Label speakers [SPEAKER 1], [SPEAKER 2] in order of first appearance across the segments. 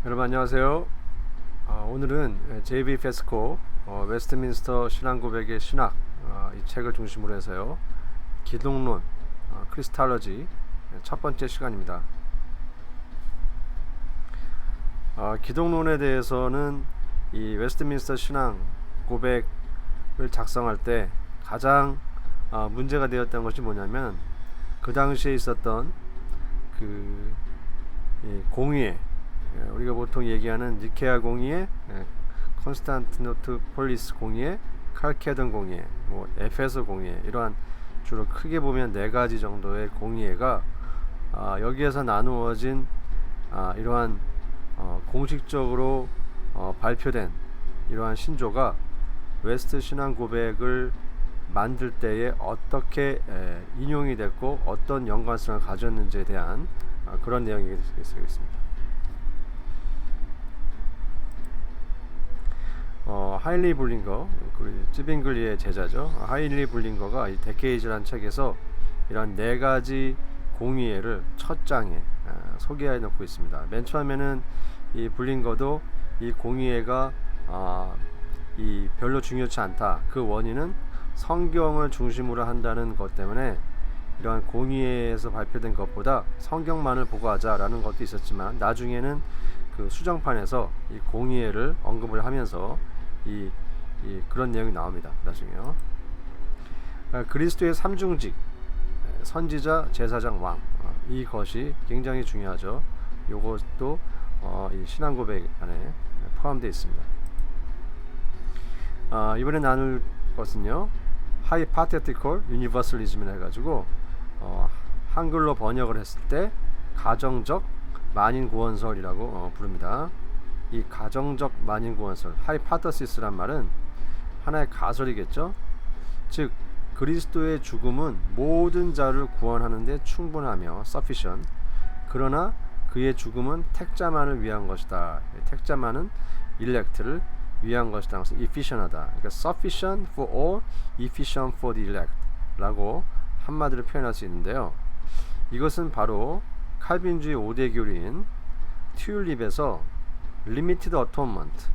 [SPEAKER 1] 여러분 안녕하세요. 오늘은 J.B. 페스코 웨스트민스터 신앙고백의 신학 이 책을 중심으로 해서요 기독론 크리스탈러지 첫 번째 시간입니다. 기독론에 대해서는 이 웨스트민스터 신앙고백을 작성할 때 가장 문제가 되었던 것이 뭐냐면 그 당시에 있었던 그 공의회, 우리가 보통 얘기하는 니케아 공의회, 컨스탄티노플리스 공의회, 칼케돈 공의회, 에페소 공의회, 이러한 주로 크게 보면 네 가지 정도의 공의회가 여기에서 나누어진 이러한 공식적으로 발표된 이러한 신조가 웨스트 신앙 고백을 만들 때에 어떻게 인용이 됐고 어떤 연관성을 가졌는지에 대한 그런 내용이 되겠습니다. 하일리 블링거, 찌빙글리의 제자죠. 하일리 블링거가 이 데케이즈라는 책에서 이런 네 가지 공의회를 첫 장에 소개해 놓고 있습니다. 맨 처음에는 이 블링거도 이 공의회가 이 별로 중요치 않다. 그 원인은 성경을 중심으로 한다는 것 때문에 이러한 공의회에서 발표된 것보다 성경만을 보고하자라는 것도 있었지만, 나중에는 그 수정판에서 이 공의회를 언급을 하면서 그런 내용이 나옵니다. 나중에요. 그리스도의 삼중직, 선지자, 제사장, 왕, 이것이 굉장히 중요하죠. 이것도 이 신앙고백 안에 포함되어 있습니다. 이번에 나눌 것은요, 하이파테티컬 유니버설리즘이라 해가지고 한글로 번역을 했을 때 가정적 만인 구원설이라고 부릅니다. 이 가정적 만인 구원설, 하이파터시스란 말은 하나의 가설이겠죠. 즉 그리스도의 죽음은 모든 자를 구원하는 데 충분하며 sufficient, 그러나 그의 죽음은 택자만을 위한 것이다. 택자만은 elect를 위한 것이다. 그래서 efficient하다. 그러니까 sufficient for all, efficient for the elect 라고 한마디로 표현할 수 있는데요. 이것은 바로 칼빈주의 5대 교리인 튤립에서 Limited Atonement,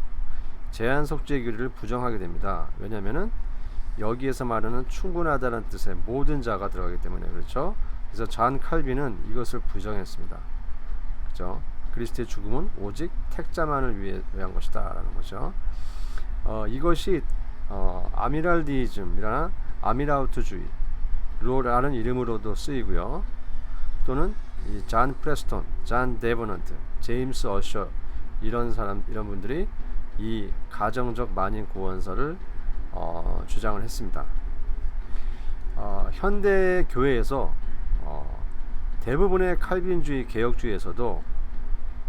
[SPEAKER 1] 제한 속죄 교리를 부정하게 됩니다. 왜냐하면은 여기에서 말하는 충분하다는 뜻의 모든 자가 들어가기 때문에 그렇죠. 그래서 잔 칼빈은 이것을 부정했습니다. 그렇죠. 그리스도의 죽음은 오직 택자만을 위한 것이다라는 거죠. 이것이 아미랄디즘이나 아미라우트주의라는 이름으로도 쓰이고요. 또는 이 잔 프레스톤, 잔 데버넌트, 제임스 어셔, 이런 분들이 이 가정적 만인 구원설을 주장을 했습니다. 현대 교회에서 대부분의 칼빈주의 개혁주의에서도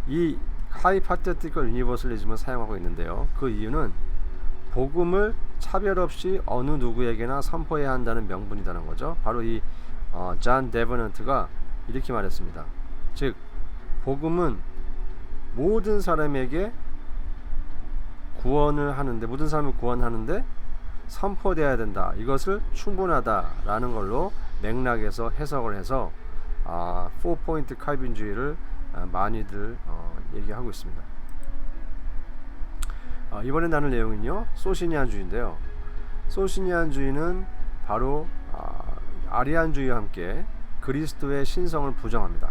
[SPEAKER 1] 이 하이파테티컬 유니버설리즘을 사용하고 있는데요. 그 이유는 복음을 차별 없이 어느 누구에게나 선포해야 한다는 명분이라는 거죠. 바로 이 잔 데버넌트가 이렇게 말했습니다. 즉 복음은 모든 사람에게 구원을 하는데, 모든 사람을 구원하는데 선포되어야 된다. 이것을 충분하다라는 걸로 맥락에서 해석을 해서 4포인트 칼빈주의를 많이들 얘기하고 있습니다. 이번에 나눌 내용은요, 소시니안주의인데요. 소시니안주의는 바로 아리안주의와 함께 그리스도의 신성을 부정합니다.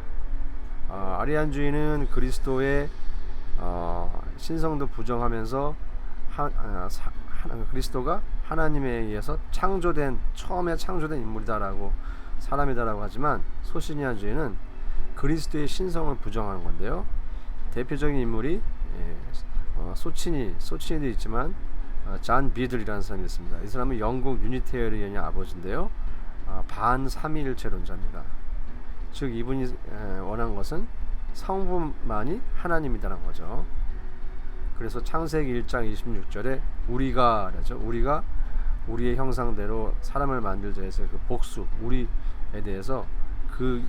[SPEAKER 1] 아리안주의는 그리스도의 신성도 부정하면서 그리스도가 하나님에 의해서 처음에 창조된 인물이다라고, 사람이다라고 하지만, 소시니안주의는 그리스도의 신성을 부정하는 건데요. 대표적인 인물이 소치니도 있지만 잔 비들이라는 사람이 있습니다. 이 사람은 영국 유니테리언의 아버지인데요. 반삼위일체론자입니다. 즉 이분이 원한 것은 성부만이 하나님이라는 거죠. 그래서 창세기 1장 26절에 우리가 우리의 형상대로 사람을 만들자 해서 그 복수, 우리에 대해서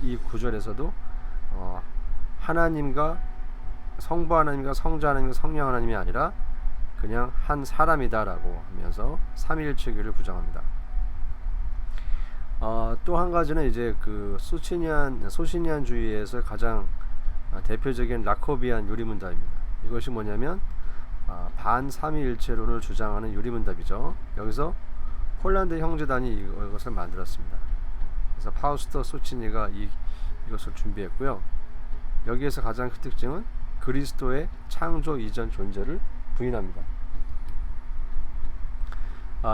[SPEAKER 1] 이 구절에서도 하나님과 성부 하나님과 성자 하나님과 성령 하나님이 아니라 그냥 한 사람이다라고 하면서 삼위일체교를 부정합니다. 또 한 가지는 이제 그 소시니안주의에서 가장 대표적인 라코비안 유리문답입니다. 이것이 뭐냐면 반삼위일체론을 주장하는 유리문답이죠. 여기서 폴란드 형제단이 이것을 만들었습니다. 그래서 파우스터 소치니가 이것을 준비했고요. 여기에서 가장 큰 특징은 그리스도의 창조 이전 존재를 부인합니다.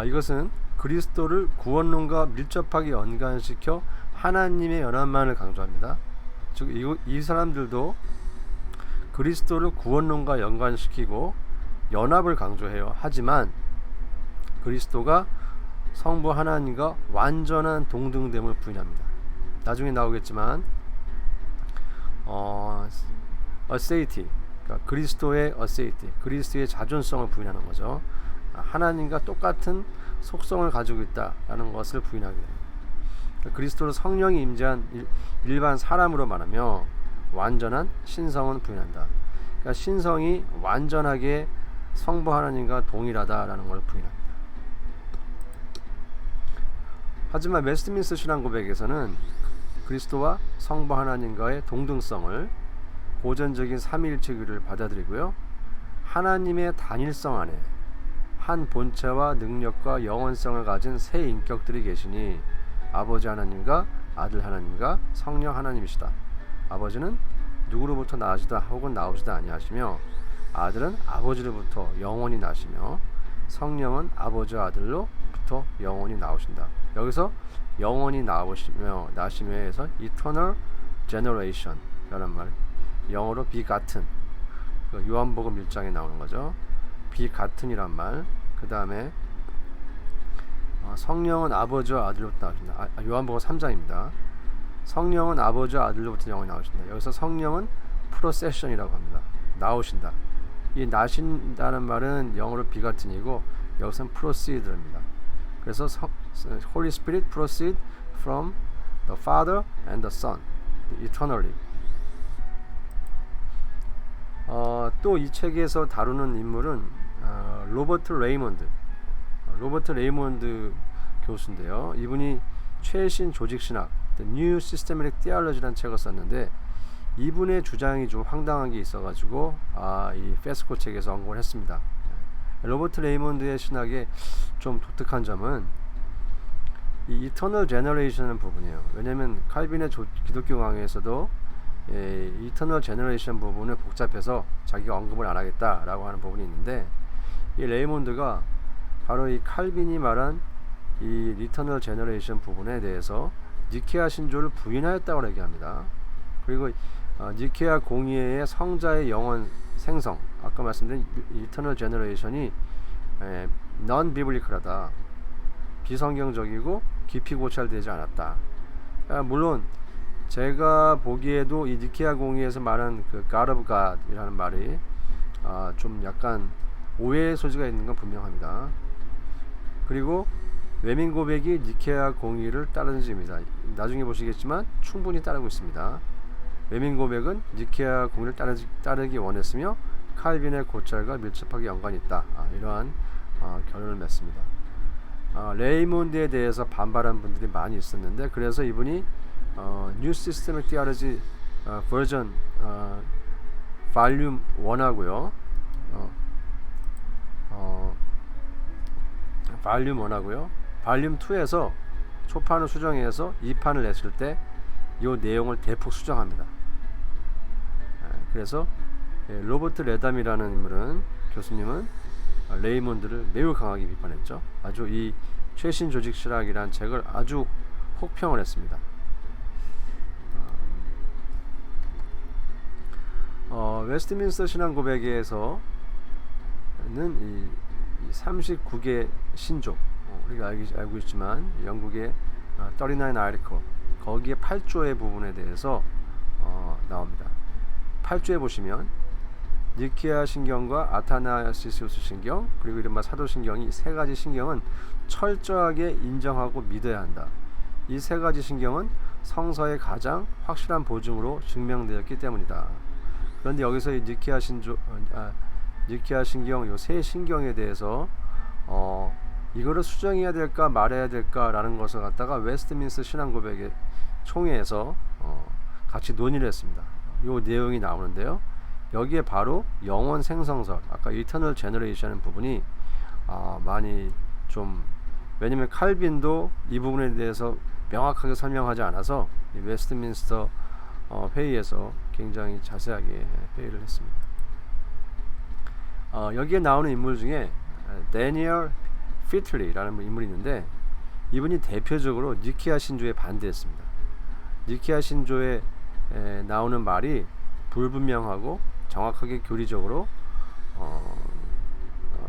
[SPEAKER 1] 이것은 그리스도를 구원론과 밀접하게 연관시켜 하나님의 연합만을 강조합니다. 즉 이 사람들도 그리스도를 구원론과 연관시키고 연합을 강조해요. 하지만 그리스도가 성부 하나님과 완전한 동등됨을 부인합니다. 나중에 나오겠지만 어세이티, 그러니까 그리스도의 어세이티, 그리스도의 자존성을 부인하는 거죠. 하나님과 똑같은 속성을 가지고 있다라는 것을 부인하게 됩니다. 그리스도를 성령이 임재한 일반 사람으로 말하며 완전한 신성은 부인한다. 그러니까 신성이 완전하게 성부 하나님과 동일하다라는 걸 부인합니다. 하지만 웨스트민스터 신앙 고백에서는 그리스도와 성부 하나님과의 동등성을 고전적인 삼위일체교를 받아들이고요. 하나님의 단일성 안에 한 본체와 능력과 영원성을 가진 세 인격들이 계시니 아버지 하나님과 아들 하나님과 성령 하나님이시다. 아버지는 누구로부터 나시다 혹은 나오시다 아니하시며 아들은 아버지로부터 영원히 나시며 성령은 아버지와 아들로부터 영원히 나오신다. 여기서 영원히 나시며에서 eternal generation 라는 말, 영어로 비같은, 요한복음 1장에 나오는 거죠. 비같은이란 말. 그 다음에 성령은 아버지와 아들로부터 나오신다. 요한복음 3장입니다. 성령은 아버지와 아들로부터 영원히 나오신다. 여기서 성령은 프로세션이라고 합니다. 나오신다. 이 나신다는 말은 영어로 비같은이고 여기서는 proceed입니다. 그래서 Holy Spirit proceed from the Father and the Son eternally. 또 이 책에서 다루는 인물은 로버트 레이몬드 교수인데요. 이분이 최신 조직신학 The New Systematic Theology라는 책을 썼는데 이분의 주장이 좀 황당한 게 있어가지고 이 페스코 책에서 언급을 했습니다. 로버트 레이몬드의 신학의 좀 독특한 점은 이 Eternal Generation은 부분이에요. 왜냐하면 칼빈의 기독교 강의에서도 Eternal Generation 부분을 복잡해서 자기가 언급을 안 하겠다라고 하는 부분이 있는데 이 레이몬드가 바로 이 칼빈이 말한 이 Eternal Generation 부분에 대해서 니케아 신조를 부인하였다고 얘기합니다. 그리고 니케아 공의회의 성자의 영원 생성, 아까 말씀드린 Eternal Generation이 non-biblical하다, 비성경적이고 깊이 고찰되지 않았다. 물론 제가 보기에도 이 니케아 공의회에서 말한 그 God of God이라는 말이 좀 약간 오해의 소지가 있는 건 분명합니다. 그리고 외민 고백이 니케아 공의를 따르는지입니다. 나중에 보시겠지만 충분히 따르고 있습니다. 외민 고백은 니케아 공의를 따르기 원했으며 칼빈의 고찰과 밀접하게 연관이 있다. 이러한 결론을 맺습니다. 레이몬드에 대해서 반발한 분들이 많이 있었는데 그래서 이분이 New Systematic Theology Version Volume 1하고요. Volume 1하고요. Volume 2에서 초판을 수정해서 2판을 냈을 때 이 내용을 대폭 수정합니다. 그래서 로버트 레담이라는 교수님은 레이몬드를 매우 강하게 비판했죠. 아주 이 최신 조직 신학이라는 책을 아주 혹평을 했습니다. 웨스트민스터 신앙 고백에서는 이 39개 신조, 우리가 알고 있지만 영국의 39 article, 거기에 8조의 부분에 대해서 나옵니다. 8조에 보시면 니케아 신경과 아타나시우스 신경, 그리고 이른바 사도신경이 세 가지 신경은 철저하게 인정하고 믿어야 한다. 이 세 가지 신경은 성서의 가장 확실한 보증으로 증명되었기 때문이다. 그런데 여기서 이 니케아 신경, 요 세 신경에 대해서 이거를 수정해야 될까 말해야 될까라는 것을 갖다가 웨스트민스터 신앙고백의 총회에서 같이 논의를 했습니다. 요 내용이 나오는데요. 여기에 바로 영원 생성설, 아까 이터널 제너레이션 부분이 많이 좀, 왜냐면 칼빈도 이 부분에 대해서 명확하게 설명하지 않아서 이 웨스트민스터 회의에서 굉장히 자세하게 회의를 했습니다. 여기에 나오는 인물 중에 데니얼 피틀리라는 인물이 있는데, 이분이 대표적으로 니케아 신조에 반대했습니다. 니케아 신조에 나오는 말이 불분명하고 정확하게 교리적으로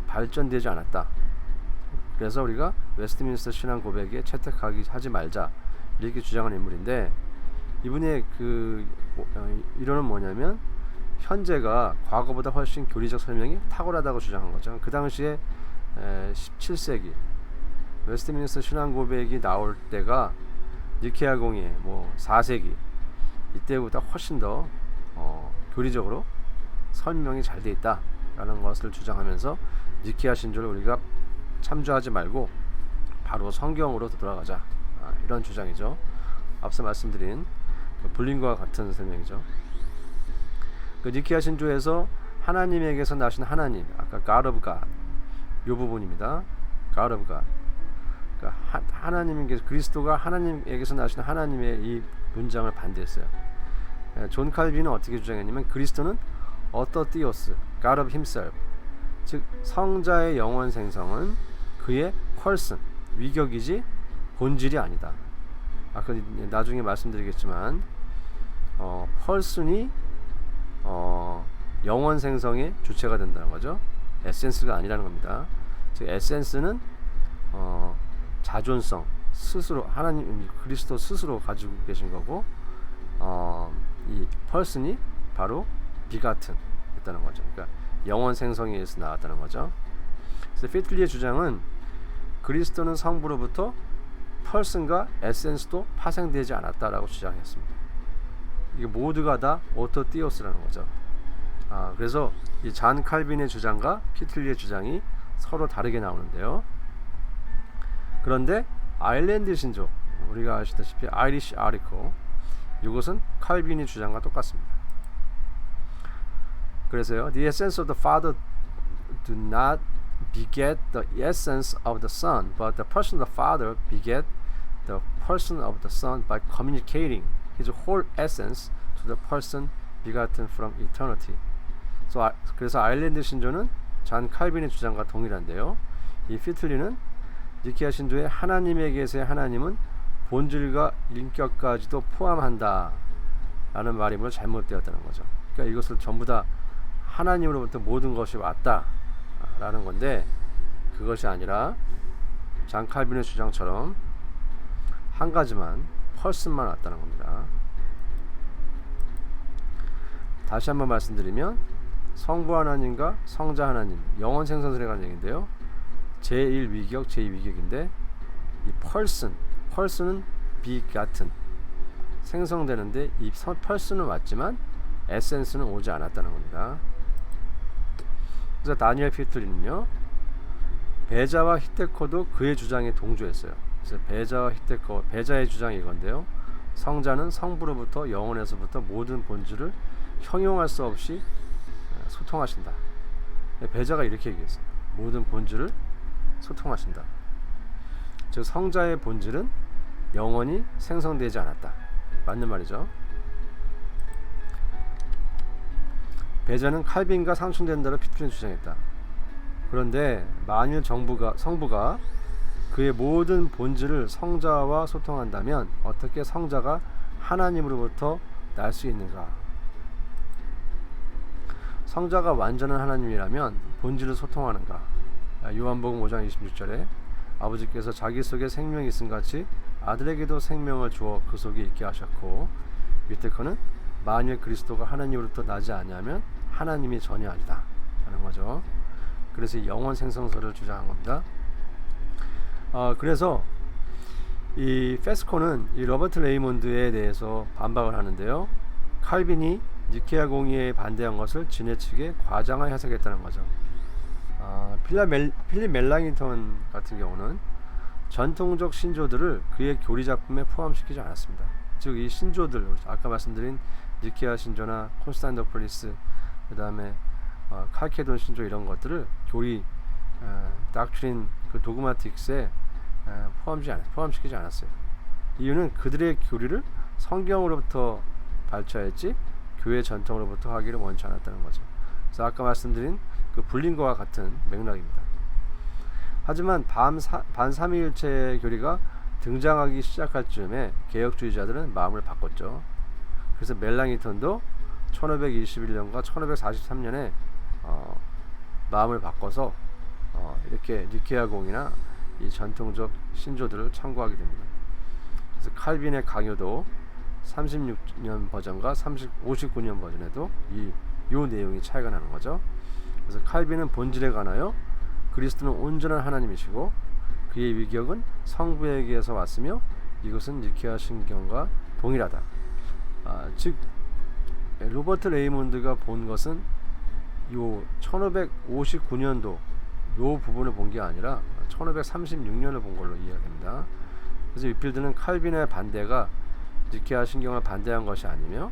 [SPEAKER 1] 발전되지 않았다. 그래서 우리가 웨스트민스터 신앙 고백에 채택하기 하지 말자, 이렇게 주장하는 인물인데, 이분의 그 이론은 뭐냐면 현재가 과거보다 훨씬 교리적 설명이 탁월하다고 주장한 거죠. 그 당시에 17세기 웨스트민스터 신앙 고백이 나올 때가 니케아 공의 뭐 4세기 이때보다 훨씬 더 교리적으로 설명이 잘 돼 있다라는 것을 주장하면서 니케아 신조를 우리가 참조하지 말고 바로 성경으로 돌아가자, 이런 주장이죠. 앞서 말씀드린 그 불림과 같은 설명이죠. 그 니케아 신조에서 하나님에게서 나신 하나님, 아까 God of God 이 부분입니다. God of God, 그러니까 하나님에게서, 그리스도가 하나님에게서 나신 하나님의 이 문장을 반대했어요. 존 칼빈은 어떻게 주장했냐면, 그리스도는 어떠띠오스, God of Himself, 즉 성자의 영원 생성은 그의 펄슨, 위격이지 본질이 아니다. 아까 나중에 말씀드리겠지만 펄슨이 영원 생성의 주체가 된다는 거죠. 에센스가 아니라는 겁니다. 즉 에센스는 자존성, 스스로 하나님 그리스도 스스로 가지고 계신 거고, 이 펄슨이 바로 비같은 있다는 거죠. 그러니까 영원 생성에 의해서 나왔다는 거죠. 그래서 피틀리의 주장은 그리스도는 성부로부터 펄슨과 에센스도 파생되지 않았다라고 주장했습니다. 이게 모두가 다 오토띠오스라는 거죠. 그래서 이 잔 칼빈의 주장과 피틀리의 주장이 서로 다르게 나오는데요. 그런데 아일랜드 신조, 우리가 아시다시피 아이리시 아리코, 이것은 칼빈의 주장과 똑같습니다. 그래서요, the essence of the Father do not beget the essence of the Son, but the person of the Father beget the person of the Son by communicating His whole essence to the person begotten from eternity. 그래서 아일랜드 신조는 잔 칼빈의 주장과 동일한데요. 이 피틀리는 니케아 신조의 하나님에게서의 하나님은 본질과 인격까지도 포함한다 라는 말이므로 잘못되었다는 거죠. 그러니까 이것을 전부 다 하나님으로부터 모든 것이 왔다 라는 건데, 그것이 아니라 잔 칼빈의 주장처럼 한 가지만, 펄슨만 왔다는 겁니다. 다시 한번 말씀드리면, 성부 하나님과 성자 하나님, 영원 생성설에 관한 얘기인데요. 제1위격, 제2위격인데, 이 펄슨은 비같은, 생성되는데 이 펄슨은 왔지만 에센스는 오지 않았다는 겁니다. 그래서 다니엘 피틀리는요, 배자와 히테코도 그의 주장에 동조했어요. 그래서 배자와 히테코, 배자의 주장이 이건데요, 성자는 성부로부터 영원에서부터 모든 본질을 형용할 수 없이 소통하신다. 배자가 이렇게 얘기했어요. 모든 본질을 소통하신다. 즉 성자의 본질은 영원히 생성되지 않았다. 맞는 말이죠. 배자는 칼빈과 상충된다로 피틀리는 주장했다. 그런데 만일 성부가 그의 모든 본질을 성자와 소통한다면 어떻게 성자가 하나님으로부터 날 수 있는가? 성자가 완전한 하나님이라면 본질을 소통하는가? 요한복음 5장 26절에 아버지께서 자기 속에 생명이 있음 같이 아들에게도 생명을 주어 그 속에 있게 하셨고, 유태커는 만일 그리스도가 하나님으로부터 나지 아니하면 하나님이 전혀 아니다 하는 거죠. 그래서 영원 생성설을 주장한 겁니다. 그래서 이 페스코는 이 로버트 레이몬드에 대해서 반박을 하는데요, 칼빈이 니케아 공의에 반대한 것을 지네측에 과장하여 해석했다는 거죠. 필립 멜랑턴 같은 경우는 전통적 신조들을 그의 교리 작품에 포함시키지 않았습니다. 즉 이 신조들, 아까 말씀드린 니케아 신조나 콘스탄티노플리스 그 다음에 칼케돈 신조 이런 것들을 교리 닥트린 그 도그마틱스에 포함시키지 않았어요. 이유는 그들의 교리를 성경으로부터 발췌했지 교회 전통으로부터 하기를 원치 않았다는 거죠. 그래서 아까 말씀드린 그 불린과 같은 맥락입니다. 하지만 반삼위일체 교리가 등장하기 시작할 즈음에 개혁주의자들은 마음을 바꿨죠. 그래서 멜랑이턴도 1521년과 1543년에 마음을 바꿔서 이렇게 니케아공이나 이 전통적 신조들을 참고하게 됩니다. 그래서 칼빈의 강요도 36년 버전과 59년 버전에도 요 내용이 차이가 나는 거죠. 그래서 칼빈은 본질에 관하여 그리스도는 온전한 하나님이시고 그의 위격은 성부에게서 왔으며 이것은 니케아 신경과 동일하다. 즉 로버트 레이몬드가 본 것은 요 1559년도 요 부분을 본 게 아니라 1536년을 본 걸로 이해가 됩니다. 그래서 위필드는 칼빈의 반대가 니케아 신경을 반대한 것이 아니며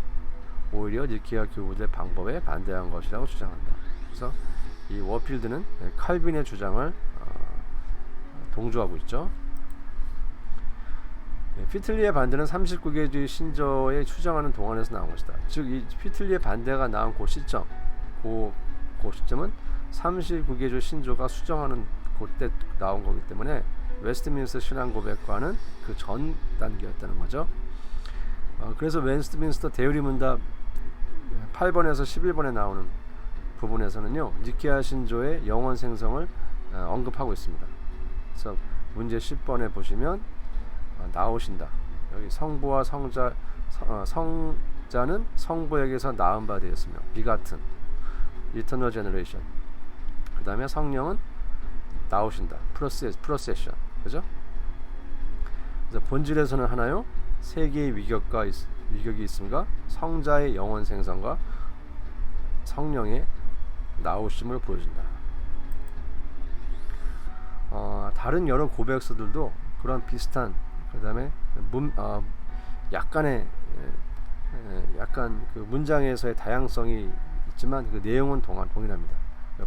[SPEAKER 1] 오히려 니케아 교부들의 방법에 반대한 것이라고 주장한다. 그래서 이 워필드는 칼빈의 주장을 동조하고 있죠. 피틀리의 반대는 39개주의 신조에 추정하는 동안에서 나온 것이다. 즉 이 피틀리의 반대가 나온 그 시점, 그 시점은 39개주의 신조가 수정하는 그때 나온 거기 때문에 웨스트민스터 신앙 고백과는 그 전 단계였다는 거죠. 그래서 웨스트민스터 대유리 문답 8번에서 11번에 나오는 부분에서는요, 니케아 신조의 영원 생성을 언급하고 있습니다. 그래서 문제 10번에 보시면 나오신다. 여기 성부와 성자는 성부에게서 낳은 바 되었으며 비같은 이터널 제너레이션. 그 다음에 성령은 나오신다. 프로세션. 그죠? 그래서 본질에서는 하나요. 세 개의 위격이 있음과 성자의 영원 생성과 성령의 나오심을 보여준다. 다른 여러 고백서들도 그런 비슷한 그 다음에 약간 그 문장에서의 다양성이 있지만 그 내용은 동일합니다.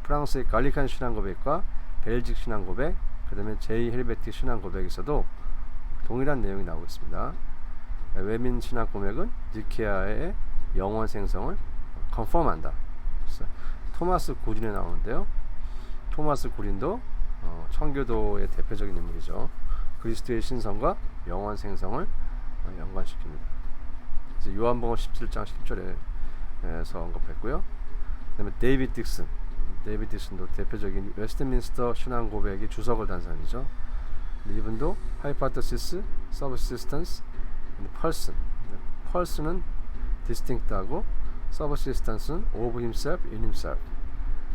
[SPEAKER 1] 프랑스의 갈리칸 신앙 고백과 벨직 신앙 고백, 그 다음에 제이 헬베틱 신앙 고백에서도 동일한 내용이 나오고 있습니다. 외민 신학 고백은 니케아의 영원 생성을 컨펌한다. 토마스 구린에 나오는데요. 토마스 구린도 청교도의 대표적인 인물이죠. 그리스도의 신성과 영원 생성을 연관시킵니다. 그래서 요한복음 17장 10절에서 언급했고요. 그다음에 데이비드 딕슨도 대표적인 웨스트민스터 신앙 고백의 주석을 단 사람이죠. 이분도 하이파토시스, 서브시스턴스, 펄슨은 디스팅크트하고 서브시스턴스는 오브 힘셀프, 인 힘셀프.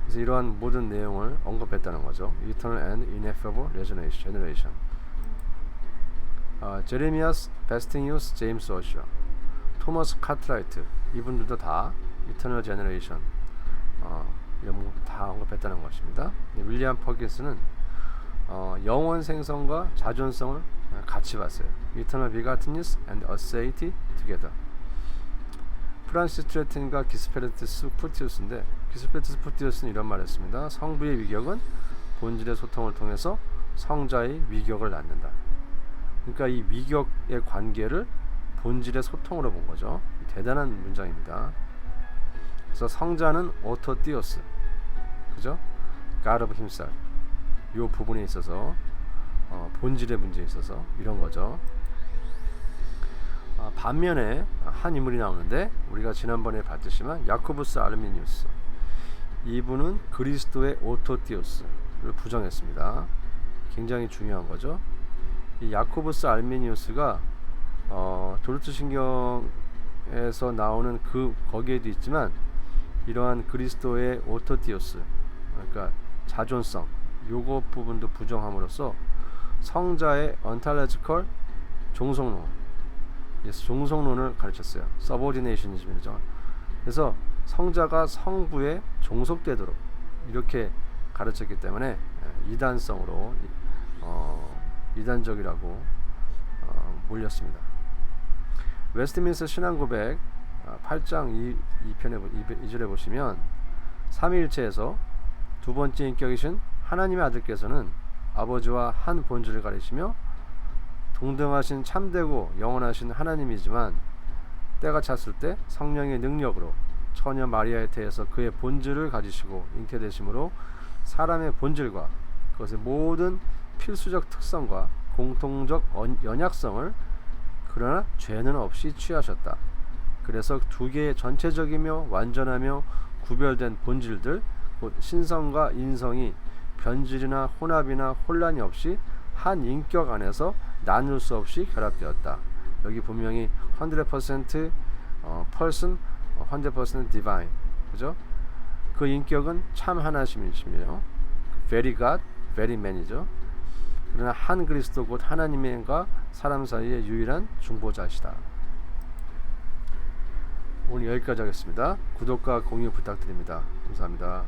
[SPEAKER 1] 그래서 이러한 모든 내용을 언급했다는 거죠. Eternal and ineffable generation. 제레미아스 베스팅유스, 제임스 워셔, 토머스 카트라이트 이분들도 다 Eternal generation 이런 다 언급했다는 것입니다. 윌리엄 퍼킨스는 영원 생성과 자존성을 같이 봤어요. Eternal begottenness and aseity together. 프란시스 트레틴과 기스페르투스 푸티우스인데 기스페르투스 푸티우스는 이런 말을 했습니다. 성부의 위격은 본질의 소통을 통해서 성자의 위격을 낳는다. 그러니까 이 위격의 관계를 본질의 소통으로 본 거죠. 대단한 문장입니다. 그래서 성자는 오토티오스, 그죠? God of himself. 이 부분에 있어서 본질의 문제에 있어서 이런 거죠. 반면에 한 인물이 나오는데 우리가 지난번에 봤듯이만 야코부스 아르미니우스, 이분은 그리스도의 오토티오스를 부정했습니다. 굉장히 중요한 거죠. 이 야코부스 아르미니우스가 도르트 신경에서 나오는 거기에도 있지만 이러한 그리스도의 오토티오스, 그러니까 자존성, 요거 부분도 부정함으로써 성자의 ontological 종속론을 가르쳤어요. 서보디네이션이즘이죠. 그래서 성자가 성부에 종속되도록 이렇게 가르쳤기 때문에 이단성으로 이단적이라고 몰렸습니다. 웨스트민스터 신앙고백 8장 2절에 보시면 삼위일체에서 두 번째 인격이신 하나님의 아들께서는 아버지와 한 본질을 가리시며 동등하신 참되고 영원하신 하나님이지만 때가 찼을 때 성령의 능력으로 처녀 마리아에 대해서 그의 본질을 가지시고 잉태되심으로 사람의 본질과 그것의 모든 필수적 특성과 공통적 연약성을 그러나 죄는 없이 취하셨다. 그래서 두 개의 전체적이며 완전하며 구별된 본질들 곧 신성과 인성이 변질이나 혼합이나 혼란이 없이 한 인격 안에서 나눌 수 없이 결합되었다. 여기 분명히 100% person, 100% divine, 그죠? 그 인격은 참 하나님이시며 very God, very man이죠. 그러나 한 그리스도 곧 하나님과 사람 사이의 유일한 중보자시다. 오늘 여기까지 하겠습니다. 구독과 공유 부탁드립니다. 감사합니다.